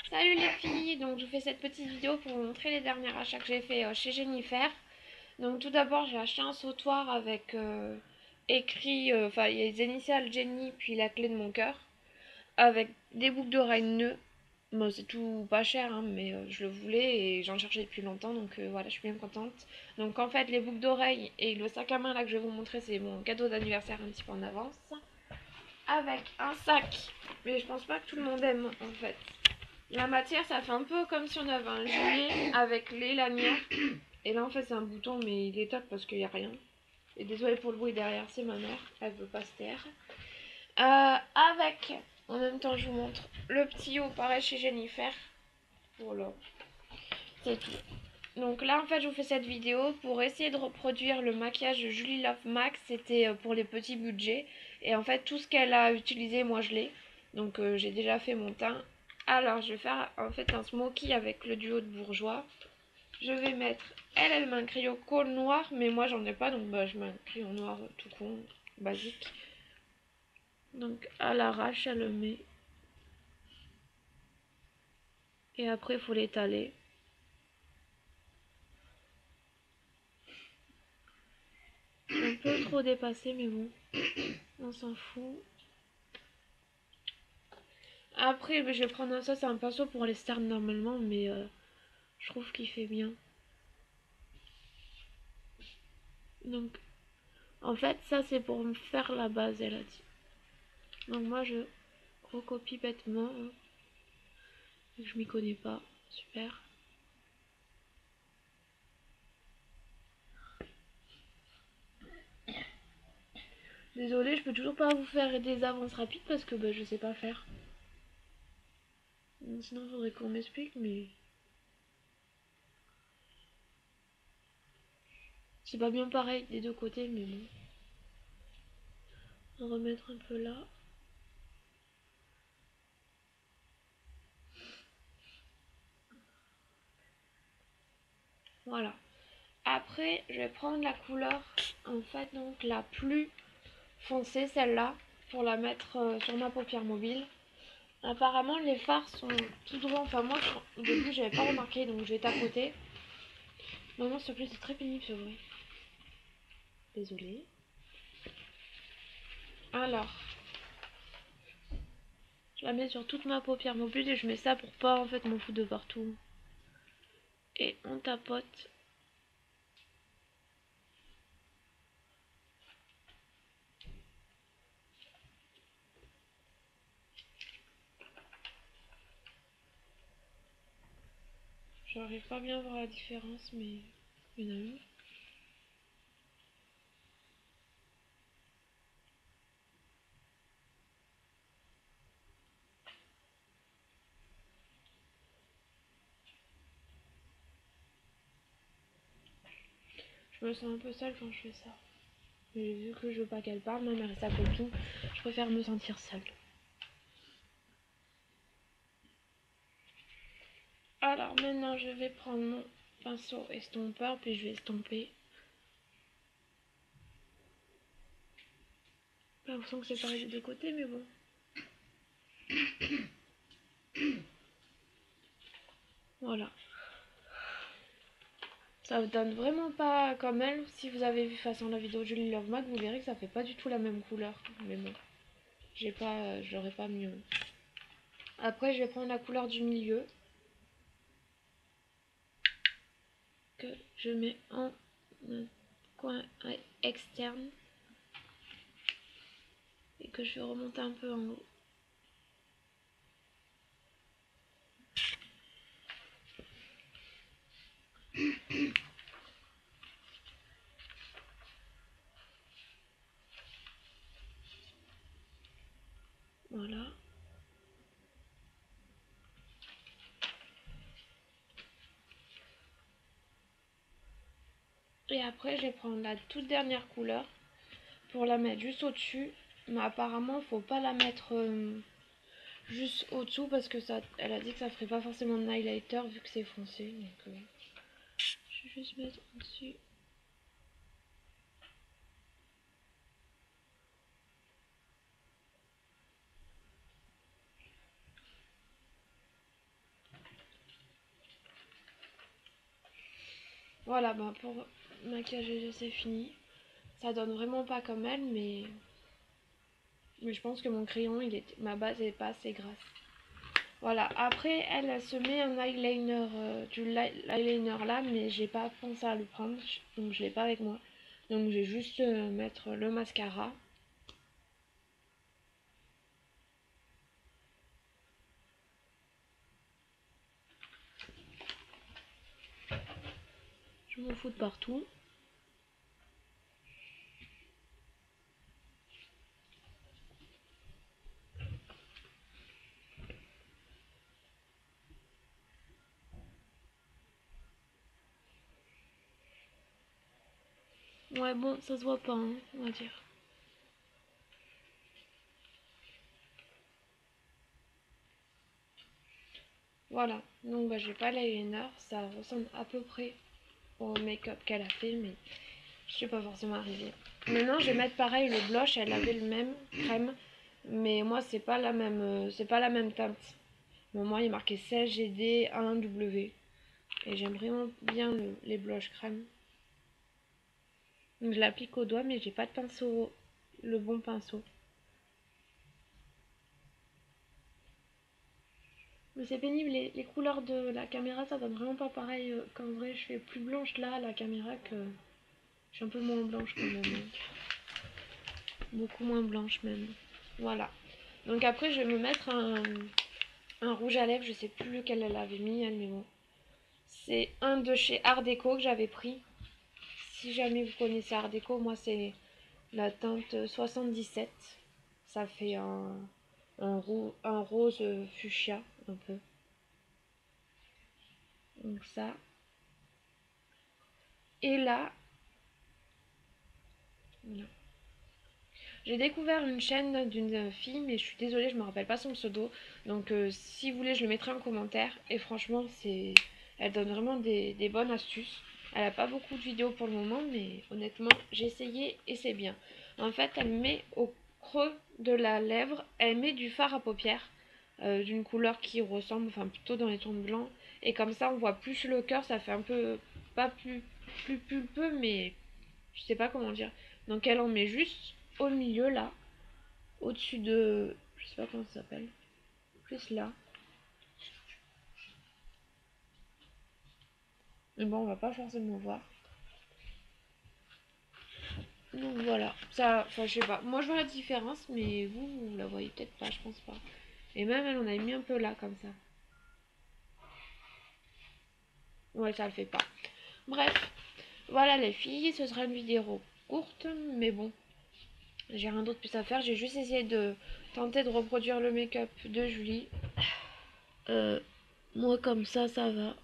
Salut les filles, donc je vous fais cette petite vidéo pour vous montrer les derniers achats que j'ai fait chez Jennifer. Donc tout d'abord j'ai acheté un sautoir avec écrit, enfin il y a les initiales Jenny puis la clé de mon cœur, avec des boucles d'oreilles nœuds. Bon c'est tout pas cher hein, mais je le voulais et j'en cherchais depuis longtemps donc voilà je suis bien contente. Donc en fait les boucles d'oreilles et le sac à main là que je vais vous montrer c'est mon cadeau d'anniversaire un petit peu en avance. Avec un sac, mais je pense pas que tout le monde aime en fait. La matière, ça fait un peu comme si on avait un gilet avec les lanières. Et là, en fait, c'est un bouton, mais il est top parce qu'il n'y a rien. Et désolé pour le bruit derrière, c'est ma mère. Elle veut pas se taire. Avec, en même temps, je vous montre le petit haut, pareil chez Jennifer. Voilà, c'est tout. Donc là, en fait, je vous fais cette vidéo pour essayer de reproduire le maquillage de Julie Love Max. C'était pour les petits budgets. Et en fait, tout ce qu'elle a utilisé, moi, je l'ai. Donc j'ai déjà fait mon teint. Alors, je vais faire en fait un smoky avec le duo de Bourjois. Je vais mettre, elle met un crayon colle noir, mais moi j'en ai pas, donc bah, je mets un crayon noir tout con, basique. Donc à l'arrache, elle le met. Et après, il faut l'étaler. Un peu trop dépassé, mais bon, on s'en fout. Après, je vais prendre ça, c'est un pinceau pour les stars normalement, mais je trouve qu'il fait bien. Donc, en fait, ça c'est pour me faire la base, elle a dit. Donc moi, je recopie bêtement. Hein. Je m'y connais pas. Super. Désolée, je peux toujours pas vous faire des avances rapides parce que bah, je sais pas faire. Sinon, il faudrait qu'on m'explique, mais c'est pas bien pareil des deux côtés, mais bon. On va remettre un peu là. Voilà. Après, je vais prendre la couleur, en fait, donc la plus foncée, celle-là, pour la mettre sur ma paupière mobile. Apparemment, les fards sont tout droits. Enfin, moi, au début, j'avais pas remarqué, donc je vais tapoter. Non, non, s'il te plaît, c'est très pénible ce bruit. Désolée. Alors, je la mets sur toute ma paupière mobile et je mets ça pour pas en fait m'en foutre de partout. Et on tapote. J'arrive pas bien à voir la différence, mais il y en a une. Je me sens un peu seule quand je fais ça. Mais vu que je veux pas qu'elle parle, même avec sa copine, je préfère me sentir seule. Alors maintenant, je vais prendre mon pinceau estompeur, puis je vais estomper. J'ai l'impression que c'est pareil des deux côtés, mais bon. Voilà. Ça vous donne vraiment pas comme elle. Si vous avez vu façon la vidéo de Julie Love Mag, vous verrez que ça fait pas du tout la même couleur. Mais bon, j'ai pas, j'aurais pas mieux. Après, je vais prendre la couleur du milieu que je mets en coin externe et que je vais remonter un peu en haut. Voilà. Et après, je vais prendre la toute dernière couleur pour la mettre juste au-dessus. Mais apparemment, faut pas la mettre juste au-dessous parce que ça, elle a dit que ça ferait pas forcément de highlighter vu que c'est foncé. Donc, je vais juste mettre au-dessus. Voilà, bah pour maquillage c'est fini. Ça donne vraiment pas comme elle, mais je pense que mon crayon, ma base est pas assez grasse. Voilà, après elle se met un eyeliner, eyeliner là, mais j'ai pas pensé à le prendre, donc je l'ai pas avec moi. Donc je vais juste mettre le mascara. Je m'en fous de partout. Ouais, bon, ça se voit pas, hein, on va dire. Voilà, donc bah, j'ai pas l'eyeliner, ça ressemble à peu près au make-up qu'elle a fait, mais je suis pas forcément arrivée. Maintenant, je vais mettre pareil le blush, elle avait le même crème, mais moi c'est pas la même teinte. Bon, moi il est marqué 16 GD 1W et j'aime vraiment bien les blushs crème. Donc je l'applique au doigt, mais j'ai pas de pinceau, le bon pinceau. Mais c'est pénible, les couleurs de la caméra ça donne vraiment pas pareil qu'en vrai. Je fais plus blanche là à la caméra que je suis un peu moins blanche quand même, hein. Beaucoup moins blanche même. Voilà. Donc après je vais me mettre un rouge à lèvres, je sais plus lequel elle avait mis elle, mais bon. C'est un de chez Art Deco que j'avais pris. Si jamais vous connaissez Art Deco, moi c'est la teinte 77. Ça fait un rose fuchsia un peu. Donc ça. Et là, voilà. J'ai découvert une chaîne d'une fille, mais je suis désolée, je me rappelle pas son pseudo. Donc si vous voulez, je le mettrai en commentaire. Et franchement, elle donne vraiment des bonnes astuces. Elle a pas beaucoup de vidéos pour le moment, mais honnêtement, j'ai essayé et c'est bien. En fait, elle met au creux de la lèvre, elle met du fard à paupières d'une couleur qui ressemble, enfin plutôt dans les tons blancs. Et comme ça, on voit plus le cœur, ça fait un peu, pas plus pulpeux, mais je sais pas comment dire. Donc elle en met juste au milieu là, au-dessus de, je sais pas comment ça s'appelle, juste là. Mais bon, on va pas forcément voir. Donc voilà, ça, enfin je sais pas. Moi je vois la différence, mais vous la voyez peut-être pas, je pense pas. Et même elle en a mis un peu là comme ça. Ouais, ça le fait pas. Bref, voilà les filles, ce sera une vidéo courte, mais bon, j'ai rien d'autre plus à faire. J'ai juste essayé de tenter de reproduire le make-up de Julie. Euh, Moi comme ça va.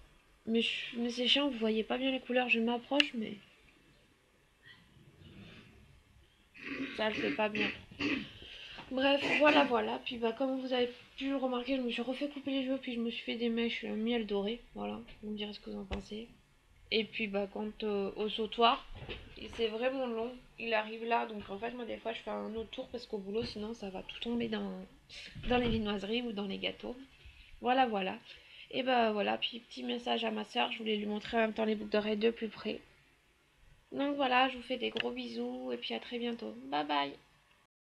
Mais c'est chiant, vous voyez pas bien les couleurs, je m'approche, mais ça le fait pas bien. Bref, voilà. Puis bah comme vous avez pu le remarquer, je me suis refait couper les cheveux, puis je me suis fait des mèches miel doré. Voilà, vous me direz ce que vous en pensez. Et puis bah quant au sautoir, c'est vraiment long. Il arrive là, donc en fait moi des fois je fais un autre tour parce qu'au boulot sinon ça va tout tomber dans les viennoiseries ou dans les gâteaux. Voilà. Et bah voilà, puis petit message à ma soeur, je voulais lui montrer en même temps les boucles d'oreilles de plus près. Donc voilà, je vous fais des gros bisous et puis à très bientôt. Bye bye.